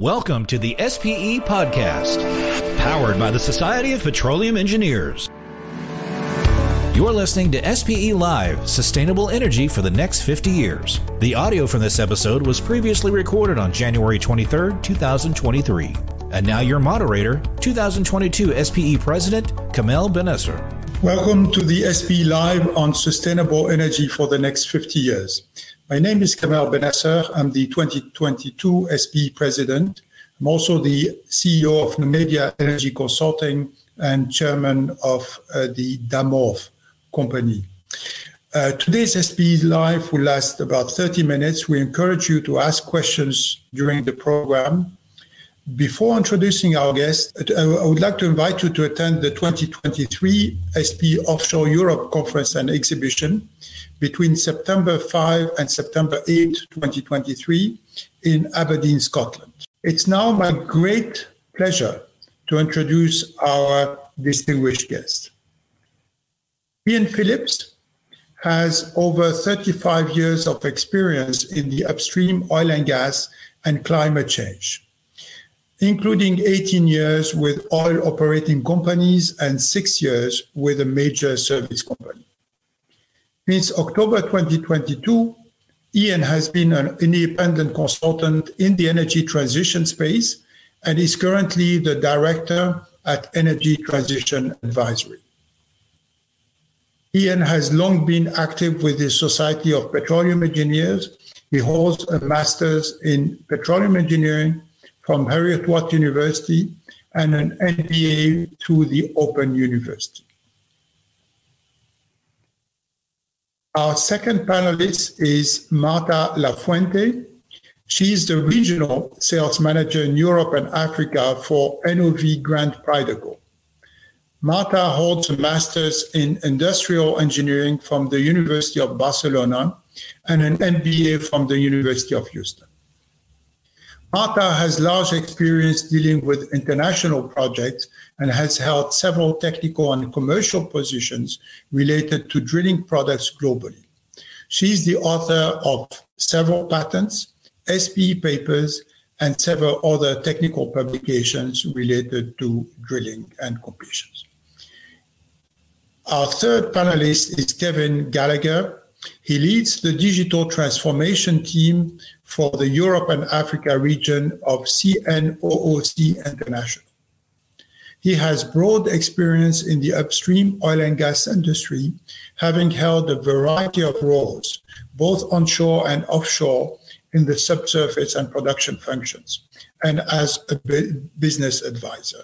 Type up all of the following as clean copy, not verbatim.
Welcome to the SPE Podcast, powered by the Society of Petroleum Engineers. You're listening to SPE Live, Sustainable Energy for the Next 50 Years. The audio from this episode was previously recorded on January 23, 2023. And now your moderator, 2022 SPE President, Kamel Benesser. Welcome to the SPE Live on Sustainable Energy for the Next 50 Years. My name is Kamel Benesser. I'm the 2022 SPE President. I'm also the CEO of Numedia Energy Consulting and Chairman of the Damorf company. Today's SPE Live will last about 30 minutes. We encourage you to ask questions during the program. Before introducing our guest, I would like to invite you to attend the 2023 SPE Offshore Europe Conference and Exhibition between September 5 and September 8, 2023 in Aberdeen, Scotland. It's now my great pleasure to introduce our distinguished guest. Ian Phillips has over 35 years of experience in the upstream oil and gas and climate change, including 18 years with oil operating companies and 6 years with a major service company. Since October 2022, Ian has been an independent consultant in the energy transition space and is currently the director at Energy Transition Advisory. Ian has long been active with the Society of Petroleum Engineers. He holds a master's in petroleum engineering from Heriot-Watt University and an MBA through the Open University. Our second panelist is Marta Lafuente. She is the regional sales manager in Europe and Africa for NOV Grand Prideco. Marta holds a master's in industrial engineering from the University of Barcelona and an MBA from the University of Houston. Marta has large experience dealing with international projects and has held several technical and commercial positions related to drilling products globally. She is the author of several patents, SPE papers, and several other technical publications related to drilling and completions. Our third panelist is Kevin Gallagher. He leads the digital transformation team for the Europe and Africa region of CNOOC International. He has broad experience in the upstream oil and gas industry, having held a variety of roles, both onshore and offshore, in the subsurface and production functions, and as a business advisor.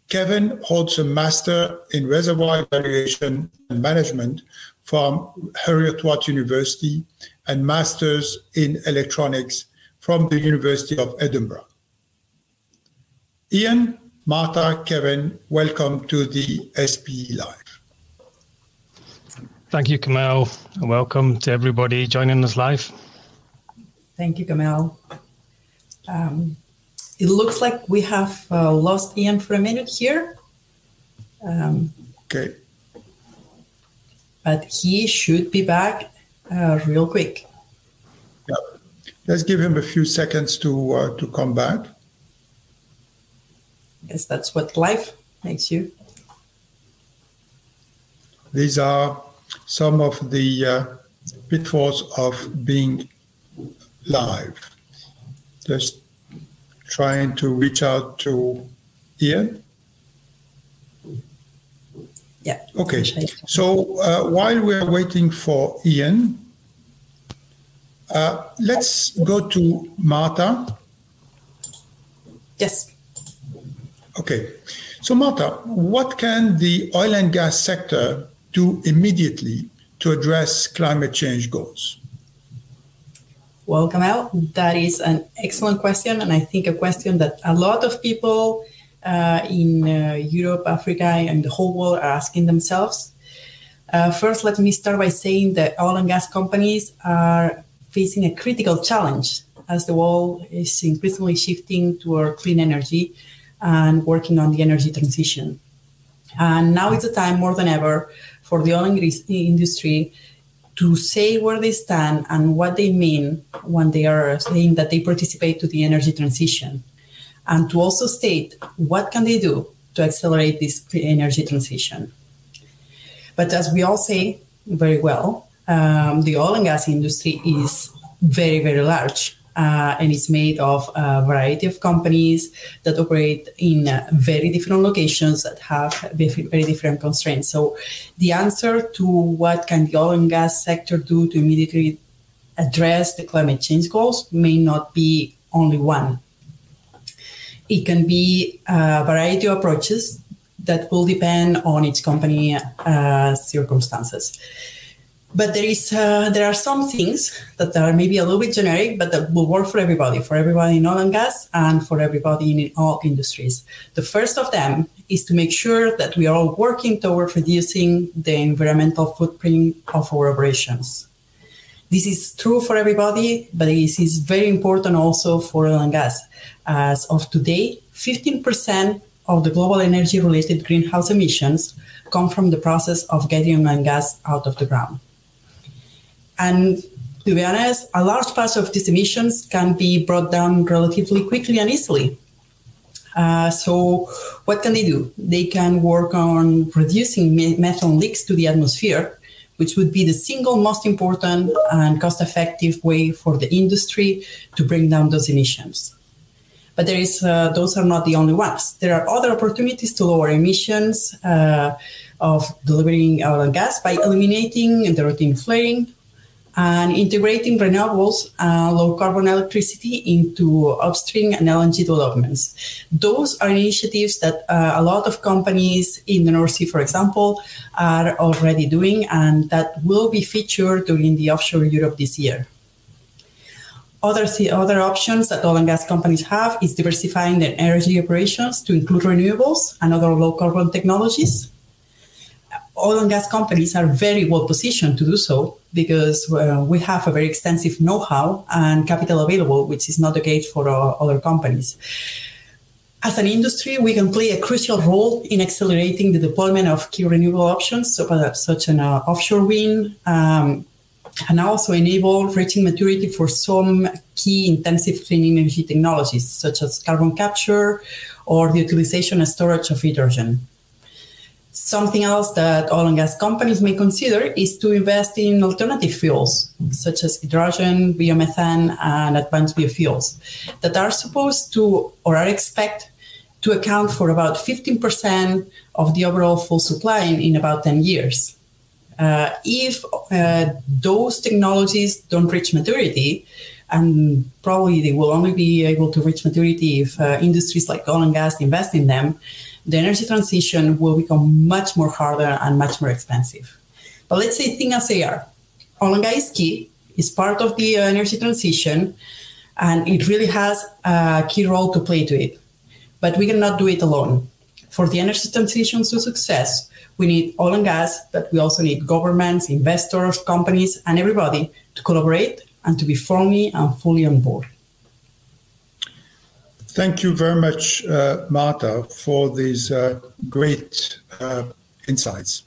Kevin holds a master in reservoir evaluation and management from Heriot-Watt University and masters in electronics from the University of Edinburgh. Ian, Marta, Kevin, welcome to the SPE Live. Thank you, Kamel, and welcome to everybody joining us live. Thank you, Kamel. It looks like we have lost Ian for a minute here. Okay. But he should be back real quick. Yeah. Let's give him a few seconds to come back. Yes, that's what life makes you. These are some of the pitfalls of being live. Just trying to reach out to Ian. Yeah. Okay. So while we're waiting for Ian, let's go to Marta. Yes. Okay. So Marta, what can the oil and gas sector do immediately to address climate change goals? Well, Kamel, that is an excellent question, and I think a question that a lot of people in Europe, Africa, and the whole world are asking themselves. First, let me start by saying that oil and gas companies are facing a critical challenge as the world is increasingly shifting toward clean energy and working on the energy transition. And now is the time more than ever for the oil and gas industry to say where they stand and what they mean when they are saying that they participate to the energy transition, and to also state what can they do to accelerate this energy transition. But as we all say very well, the oil and gas industry is very, very large. And it's made of a variety of companies that operate in very different locations that have very different constraints. So the answer to what can the oil and gas sector do to immediately address the climate change goals may not be only one. It can be a variety of approaches that will depend on each company circumstances. But there are some things that are maybe a little bit generic, but that will work for everybody in oil and gas and for everybody in all industries. The first of them is to make sure that we are all working toward reducing the environmental footprint of our operations. This is true for everybody, but this is very important also for oil and gas. As of today, 15% of the global energy-related greenhouse emissions come from the process of getting oil and gas out of the ground. And to be honest, a large part of these emissions can be brought down relatively quickly and easily. So what can they do? They can work on reducing methane leaks to the atmosphere, which would be the single most important and cost-effective way for the industry to bring down those emissions. But those are not the only ones. There are other opportunities to lower emissions of delivering oil and gas by eliminating the routine flaring and integrating renewables, low-carbon electricity into upstream and LNG developments. Those are initiatives that a lot of companies in the North Sea, for example, are already doing, and that will be featured during the Offshore Europe this year. Other options that oil and gas companies have is diversifying their energy operations to include renewables and other low-carbon technologies. Oil and gas companies are very well positioned to do so because we have a very extensive know-how and capital available, which is not the case for other companies. As an industry, we can play a crucial role in accelerating the deployment of key renewable options, such as offshore wind, and also enable reaching maturity for some key intensive clean energy technologies, such as carbon capture or the utilization and storage of hydrogen. Something else that oil and gas companies may consider is to invest in alternative fuels, such as hydrogen, biomethane, and advanced biofuels, that are supposed to or are expected to account for about 15% of the overall fuel supply in about 10 years. If those technologies don't reach maturity, and probably they will only be able to reach maturity if industries like oil and gas invest in them, the energy transition will become much more harder and much more expensive. But let's say things as they are. Oil and gas is key, is part of the energy transition, and it really has a key role to play to it. But we cannot do it alone. For the energy transition to success, we need oil and gas, but we also need governments, investors, companies, and everybody to collaborate and to be firmly and fully on board. Thank you very much, Marta, for these great insights.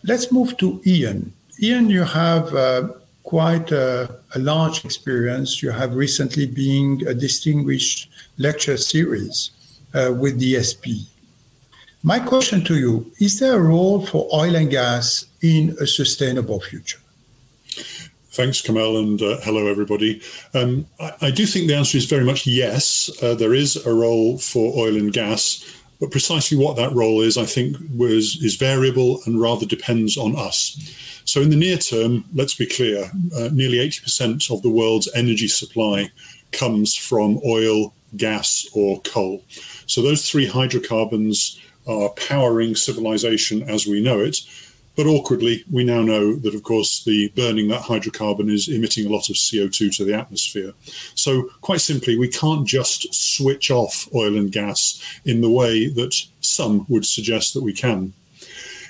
Let's move to Ian. Ian, you have quite a large experience. You have recently been a distinguished lecture series with the SPE. My question to you, is there a role for oil and gas in a sustainable future? Thanks, Kamal, and hello, everybody. I do think the answer is very much yes. There is a role for oil and gas, but precisely what that role is, I think, is variable and rather depends on us. So in the near term, let's be clear, nearly 80% of the world's energy supply comes from oil, gas, or coal. So those three hydrocarbons are powering civilization as we know it. But awkwardly, we now know that, of course, the burning that hydrocarbon is emitting a lot of CO2 to the atmosphere. So quite simply, we can't just switch off oil and gas in the way that some would suggest that we can.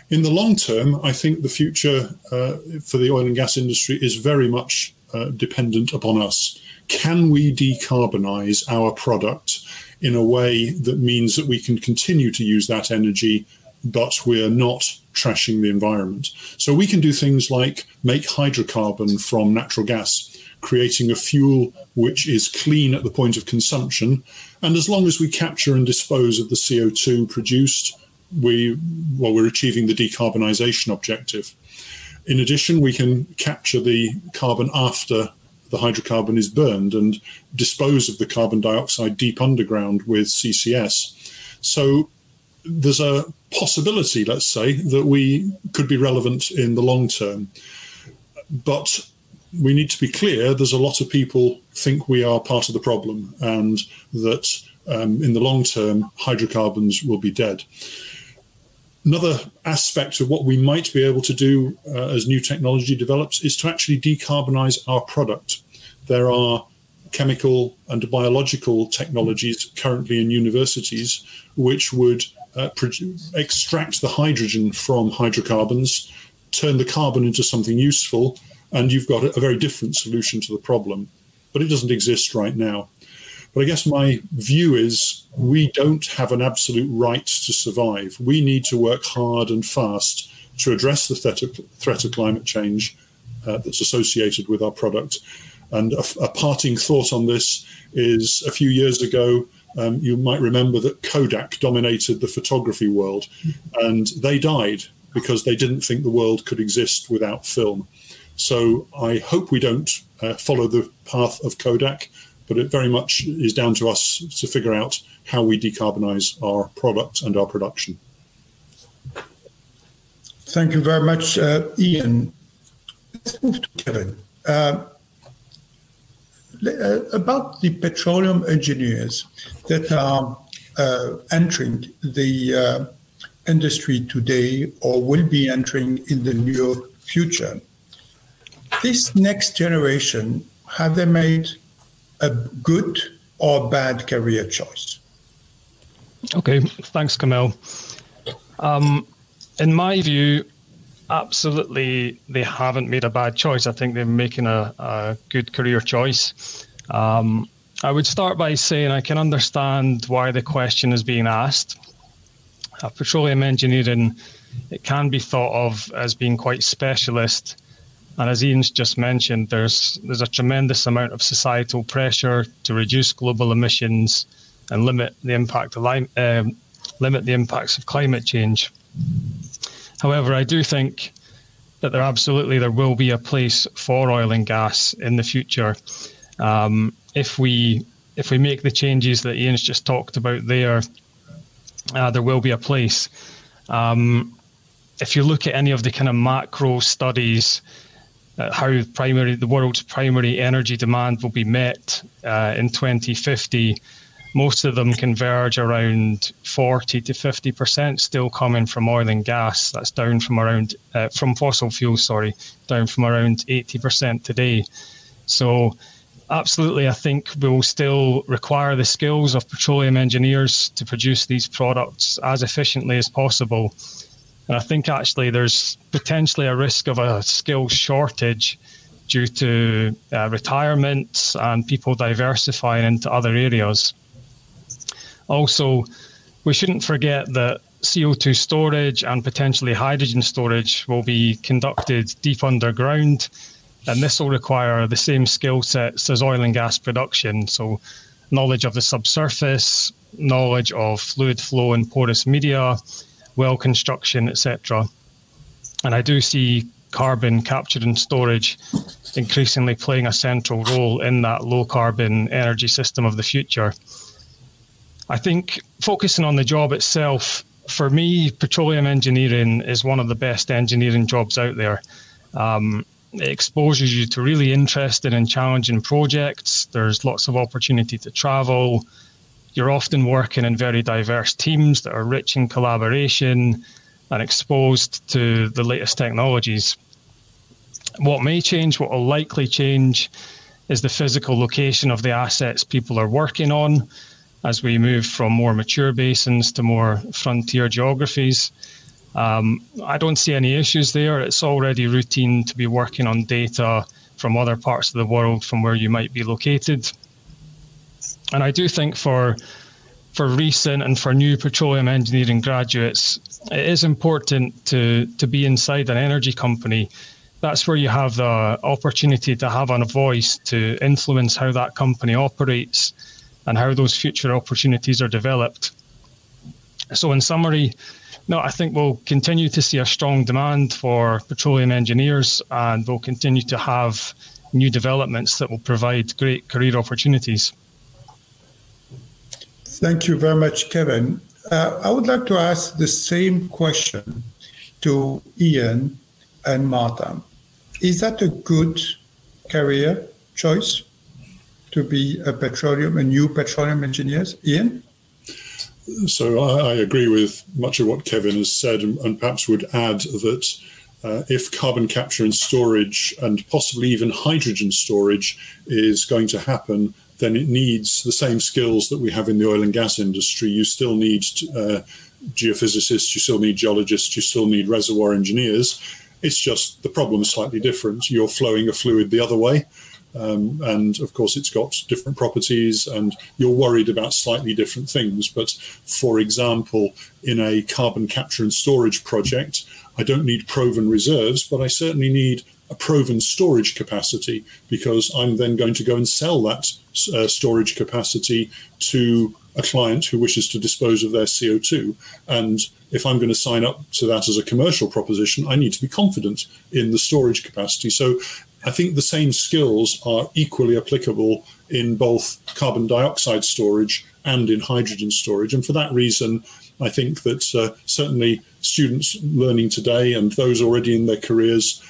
In the long term, I think the future for the oil and gas industry is very much dependent upon us. Can we decarbonize our product in a way that means that we can continue to use that energy but we're not trashing the environment. So we can do things like make hydrocarbon from natural gas, creating a fuel which is clean at the point of consumption. And as long as we capture and dispose of the CO2 produced, we're achieving the decarbonisation objective. In addition, we can capture the carbon after the hydrocarbon is burned and dispose of the carbon dioxide deep underground with CCS. So there's a possibility, let's say, that we could be relevant in the long term. But we need to be clear, there's a lot of people think we are part of the problem and that in the long term, hydrocarbons will be dead. Another aspect of what we might be able to do as new technology develops is to actually decarbonize our product. There are chemical and biological technologies currently in universities which would extract the hydrogen from hydrocarbons, turn the carbon into something useful, and you've got a very different solution to the problem. But it doesn't exist right now. But I guess my view is we don't have an absolute right to survive. We need to work hard and fast to address the threat of climate change that's associated with our product. And a parting thought on this is a few years ago, you might remember that Kodak dominated the photography world, and they died because they didn't think the world could exist without film. So I hope we don't follow the path of Kodak, but it very much is down to us to figure out how we decarbonize our product and our production. Thank you very much, Ian. Let's move to Kevin. About the petroleum engineers that are entering the industry today or will be entering in the near future. This next generation, have they made a good or bad career choice? Okay, thanks, Kamel. In my view, absolutely, they haven't made a bad choice. I think they're making a good career choice. I would start by saying I can understand why the question is being asked. Petroleum engineering, it can be thought of as being quite specialist. And as Ian's just mentioned, there's a tremendous amount of societal pressure to reduce global emissions and limit the impacts of climate change. However, I do think that there will be a place for oil and gas in the future. If we make the changes that Ian's just talked about there will be a place. If you look at any of the kind of macro studies, how the world's primary energy demand will be met in 2050, most of them converge around 40 to 50% still coming from oil and gas. That's down from from fossil fuels, down from around 80% today. So absolutely, I think we will still require the skills of petroleum engineers to produce these products as efficiently as possible. And I think actually there's potentially a risk of a skills shortage due to retirements and people diversifying into other areas. Also, we shouldn't forget that CO2 storage and potentially hydrogen storage will be conducted deep underground, and this will require the same skill sets as oil and gas production. So knowledge of the subsurface, knowledge of fluid flow and porous media, well construction, etc. And I do see carbon capture and storage increasingly playing a central role in that low carbon energy system of the future. I think focusing on the job itself, for me, petroleum engineering is one of the best engineering jobs out there. It exposes you to really interesting and challenging projects. There's lots of opportunity to travel. You're often working in very diverse teams that are rich in collaboration and exposed to the latest technologies. What may change, what will likely change, is the physical location of the assets people are working on as we move from more mature basins to more frontier geographies. I don't see any issues there. It's already routine to be working on data from other parts of the world from where you might be located. And I do think for recent and for new petroleum engineering graduates, it is important to be inside an energy company. That's where you have the opportunity to have a voice to influence how that company operates and how those future opportunities are developed. So in summary, no, I think we'll continue to see a strong demand for petroleum engineers, and we'll continue to have new developments that will provide great career opportunities. Thank you very much, Kevin. I would like to ask the same question to Ian and Marta. Is that a good career choice to be a new petroleum engineer? Ian? So I agree with much of what Kevin has said, and perhaps would add that if carbon capture and storage, and possibly even hydrogen storage, is going to happen, then it needs the same skills that we have in the oil and gas industry. You still need geophysicists, you still need geologists, you still need reservoir engineers. It's just the problem is slightly different. You're flowing a fluid the other way. And of course, it's got different properties, and you're worried about slightly different things. But for example, in a carbon capture and storage project, I don't need proven reserves, but I certainly need a proven storage capacity, because I'm then going to go and sell that storage capacity to a client who wishes to dispose of their CO2. And if I'm going to sign up to that as a commercial proposition, I need to be confident in the storage capacity. So I think the same skills are equally applicable in both carbon dioxide storage and in hydrogen storage. And for that reason, I think that certainly students learning today and those already in their careers,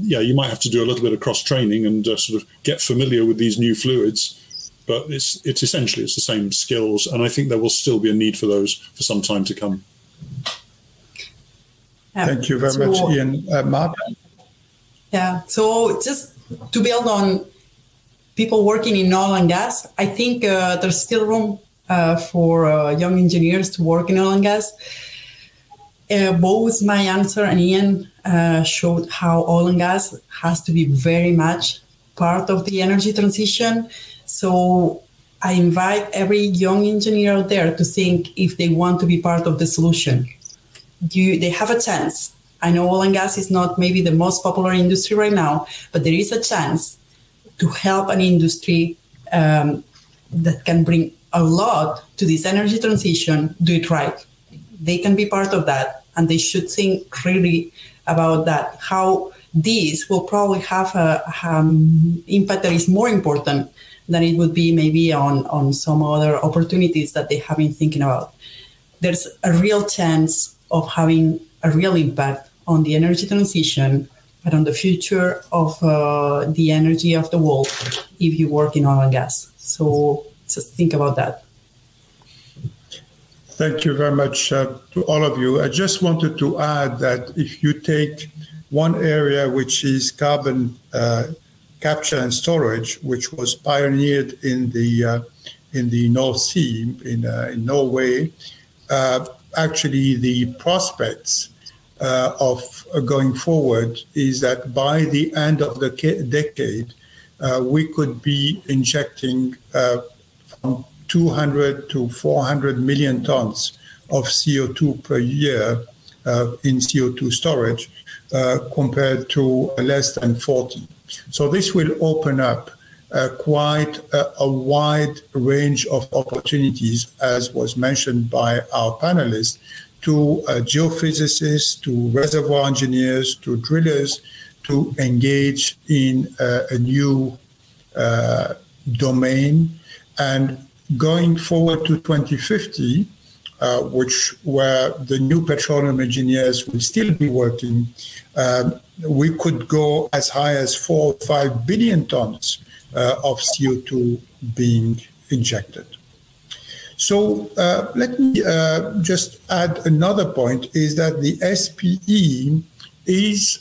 you might have to do a little bit of cross-training and sort of get familiar with these new fluids. But it's essentially the same skills. And I think there will still be a need for those for some time to come. Thank you very much, Ian. Mark? Yeah, so just to build on people working in oil and gas, I think there's still room for young engineers to work in oil and gas. Both my answer and Ian showed how oil and gas has to be very much part of the energy transition. So I invite every young engineer out there to think if they want to be part of the solution. They have a chance. I know oil and gas is not maybe the most popular industry right now, but there is a chance to help an industry that can bring a lot to this energy transition, do it right. They can be part of that, and they should think really about that, how this will probably have an impact that is more important than it would be maybe on some other opportunities that they have been thinking about. There's a real chance of having a real impact on the energy transition and on the future of the energy of the world if you work in oil and gas. So just think about that. Thank you very much to all of you. I just wanted to add that if you take one area, which is carbon capture and storage, which was pioneered in the North Sea, in Norway, actually the prospects of going forward is that by the end of the decade, we could be injecting from 200 to 400 million tons of CO2 per year in CO2 storage, compared to less than 40. So this will open up quite a wide range of opportunities, as was mentioned by our panelists, to geophysicists, to reservoir engineers, to drillers, to engage in a new domain. And going forward to 2050, where the new petroleum engineers will still be working, we could go as high as 4 or 5 billion tons of CO2 being injected. So let me just add another point, is that the SPE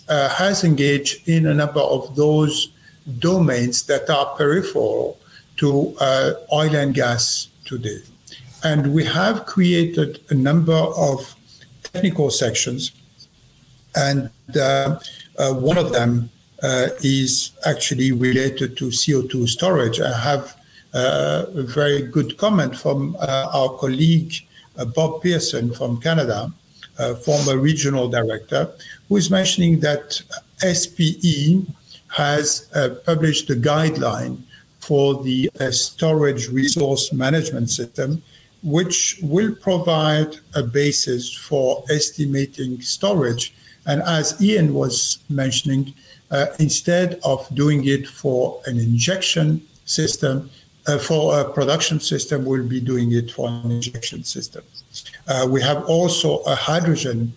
has engaged in a number of those domains that are peripheral to oil and gas today. And we have created a number of technical sections, and one of them is actually related to CO2 storage. I have a very good comment from our colleague Bob Pearson from Canada, former regional director, who is mentioning that SPE has published a guideline for the storage resource management system, which will provide a basis for estimating storage. And as Ian was mentioning, instead of doing it for an injection system, for a production system, we'll be doing it for an injection system. We have also a hydrogen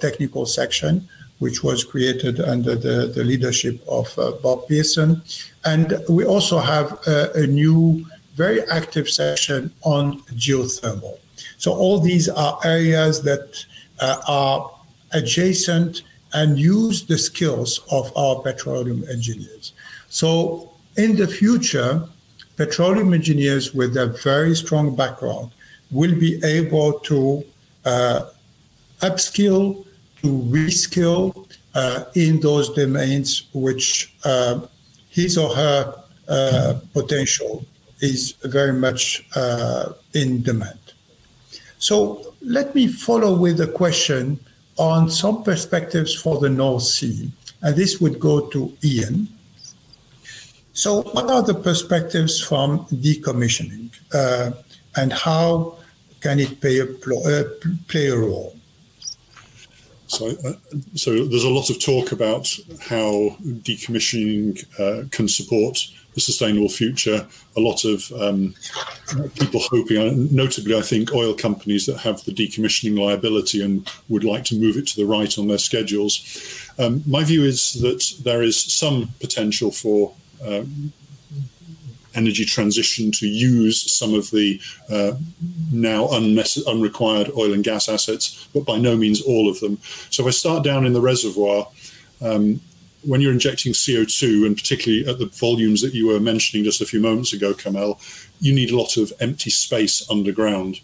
technical section, which was created under the leadership of Bob Pearson. And we also have a new, very active section on geothermal. So all these are areas that are adjacent and use the skills of our petroleum engineers. So in the future, petroleum engineers with a very strong background will be able to upskill, to reskill in those domains which his or her potential is very much in demand. So let me follow with a question on some perspectives for the North Sea, and this would go to Ian. So what are the perspectives from decommissioning, and how can it play a role? So there's a lot of talk about how decommissioning can support the sustainable future. A lot of people hoping, notably I think oil companies that have the decommissioning liability and would like to move it to the right on their schedules. My view is that there is some potential for energy transition to use some of the now unrequired oil and gas assets, but by no means all of them. So if I start down in the reservoir, when you're injecting CO2, and particularly at the volumes that you were mentioning just a few moments ago, Kamel, you need a lot of empty space underground.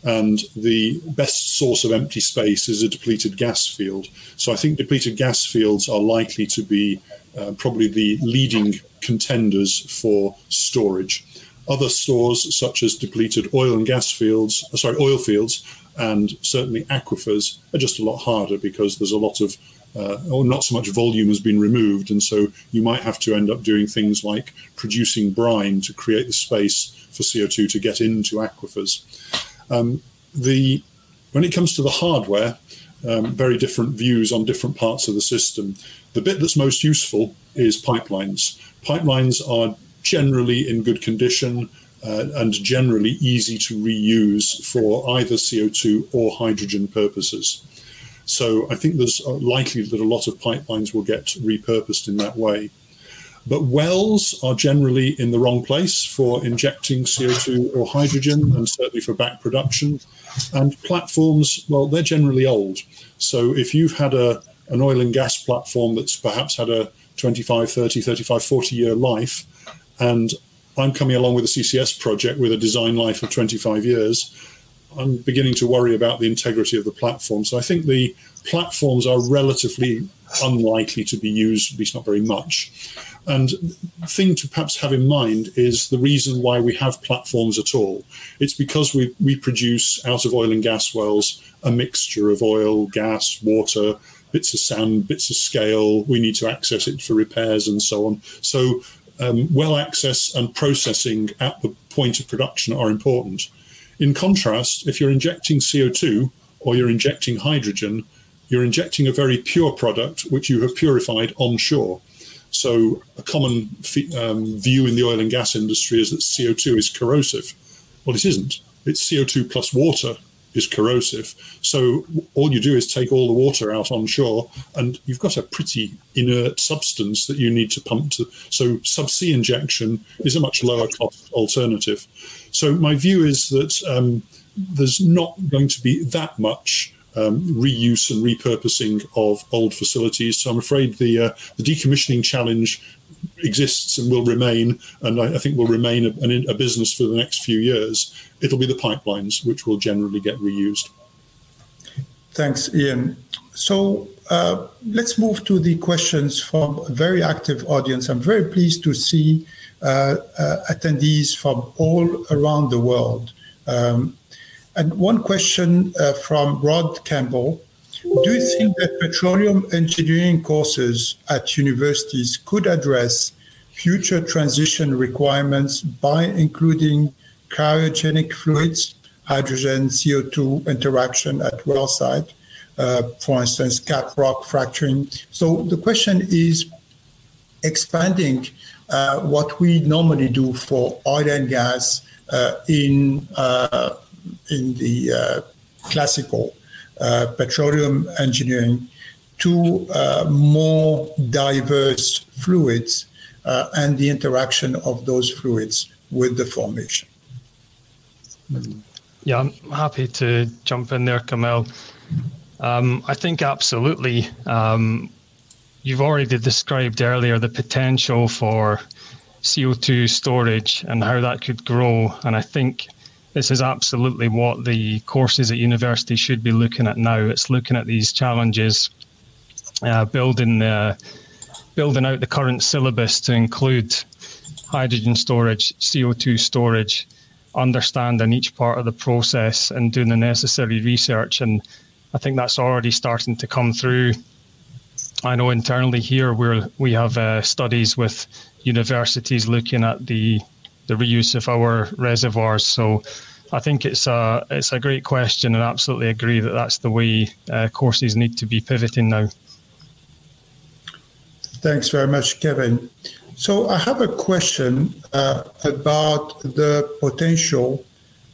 And the best source of empty space is a depleted gas field. So I think depleted gas fields are likely to be probably the leading contenders for storage. Other stores, such as depleted oil fields, and certainly aquifers, are just a lot harder because there's a lot of, or not so much volume has been removed. And so you might have to end up doing things like producing brine to create the space for CO2 to get into aquifers. When it comes to the hardware, very different views on different parts of the system. The bit that's most useful is pipelines. Pipelines are generally in good condition and generally easy to reuse for either CO2 or hydrogen purposes. So I think there's likely that a lot of pipelines will get repurposed in that way. But wells are generally in the wrong place for injecting CO2 or hydrogen, and certainly for back production. And platforms, well, they're generally old. So if you've had an oil and gas platform that's perhaps had a 25, 30, 35, 40-year life, and I'm coming along with a CCS project with a design life of 25 years, I'm beginning to worry about the integrity of the platform. So I think the platforms are relatively unlikely to be used, at least not very much. And the thing to perhaps have in mind is the reason why we have platforms at all. It's because we produce out of oil and gas wells a mixture of oil, gas, water, bits of sand, bits of scale. We need to access it for repairs and so on. So well access and processing at the point of production are important. In contrast, if you're injecting CO2 or you're injecting hydrogen, you're injecting a very pure product which you have purified onshore. So a common view in the oil and gas industry is that CO2 is corrosive. Well, it isn't. It's CO2 plus water is corrosive. So all you do is take all the water out onshore and you've got a pretty inert substance that you need to pump to. So subsea injection is a much lower cost alternative. So my view is that there's not going to be that much reuse and repurposing of old facilities. So I'm afraid the decommissioning challenge exists and will remain, and I think will remain a business for the next few years. It'll be the pipelines which will generally get reused. Thanks, Ian. So let's move to the questions from a very active audience. I'm very pleased to see attendees from all around the world. And one question from Rod Campbell. Do you think that petroleum engineering courses at universities could address future transition requirements by including cryogenic fluids, hydrogen, CO2 interaction at well site, for instance, cap rock fracturing? So the question is expanding what we normally do for oil and gas in the classical petroleum engineering to more diverse fluids and the interaction of those fluids with the formation. Yeah, I'm happy to jump in there, Kamel. I think absolutely. You've already described earlier the potential for CO2 storage and how that could grow. And I think this is absolutely what the courses at university should be looking at now. It's looking at these challenges, building out the current syllabus to include hydrogen storage, CO2 storage, understanding each part of the process and doing the necessary research. And I think that's already starting to come through. I know internally here we have studies with universities looking at the reuse of our reservoirs. So I think it's a great question, and absolutely agree that that's the way courses need to be pivoting now. Thanks very much, Kevin. So I have a question about the potential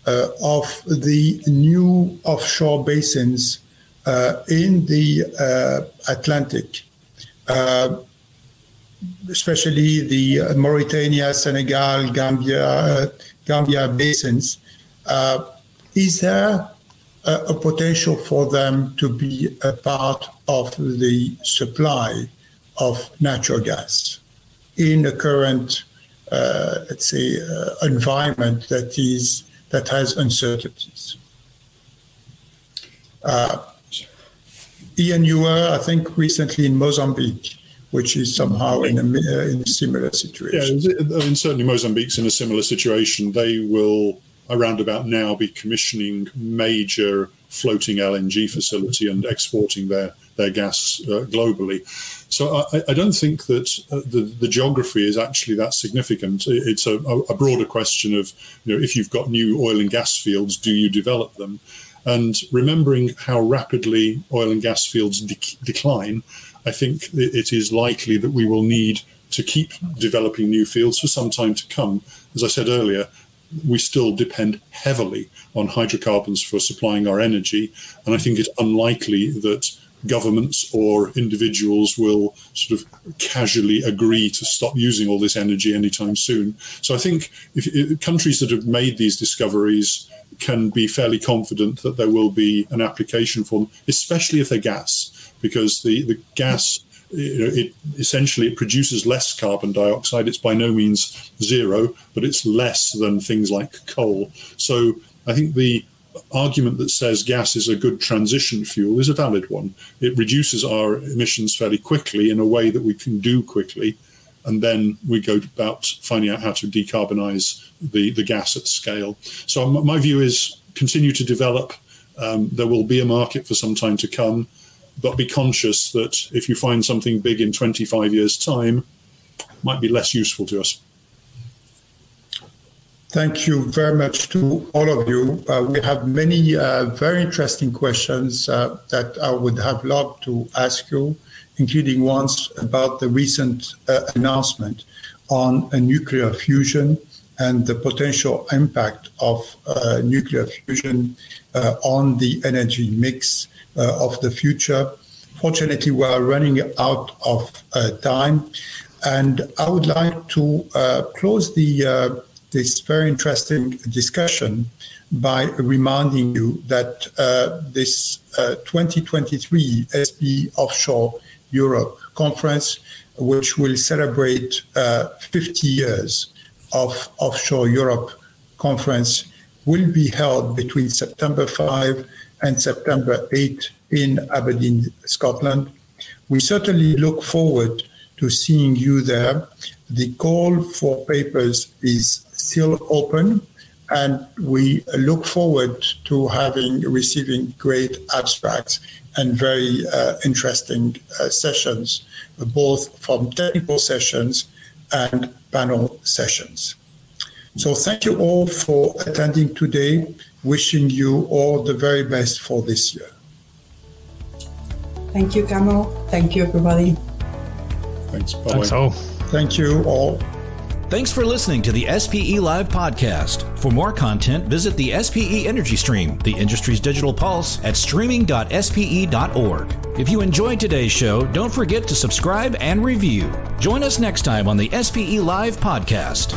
of the new offshore basins in the Atlantic, especially the Mauritania, Senegal, Gambia basins. Is there a potential for them to be a part of the supply of natural gas in the current, let's say, environment that has uncertainties? Ian, you were, I think, recently in Mozambique, which is somehow in a similar situation. Yeah, I mean, certainly Mozambique's in a similar situation. They will, around about now, be commissioning major floating LNG facility and exporting their gas globally. So I don't think that the geography is actually that significant. It's a broader question of, if you've got new oil and gas fields, do you develop them? And remembering how rapidly oil and gas fields decline, I think it is likely that we will need to keep developing new fields for some time to come. As I said earlier, we still depend heavily on hydrocarbons for supplying our energy. And I think it's unlikely that governments or individuals will sort of casually agree to stop using all this energy anytime soon. So I think if countries that have made these discoveries can be fairly confident that there will be an application for them, especially if they're gas, because the gas, it produces less carbon dioxide. It's by no means zero, but it's less than things like coal. So I think the argument that says gas is a good transition fuel is a valid one. It reduces our emissions fairly quickly in a way that we can do quickly, and then we go about finding out how to decarbonize the gas at scale. So my view is continue to develop. There will be a market for some time to come, but be conscious that if you find something big in 25 years' time, it might be less useful to us. Thank you very much to all of you. We have many very interesting questions that I would have loved to ask you, including ones about the recent announcement on nuclear fusion and the potential impact of nuclear fusion on the energy mix of the future. Fortunately, we are running out of time, and I would like to close this very interesting discussion by reminding you that this 2023 SPE Offshore Europe conference, which will celebrate 50 years of Offshore Europe conference, will be held between September 5 and September 8 in Aberdeen, Scotland. We certainly look forward to seeing you there. The call for papers is still open, and we look forward to receiving great abstracts and very interesting sessions, both from technical sessions and panel sessions. So thank you all for attending today. Wishing you all the very best for this year. Thank you, Kamel. Thank you, everybody. Thanks. Bye. Thanks all. Thank you all. Thanks for listening to the SPE Live Podcast. For more content, visit the SPE Energy Stream, the industry's digital pulse, at streaming.spe.org. If you enjoyed today's show, don't forget to subscribe and review. Join us next time on the SPE Live Podcast.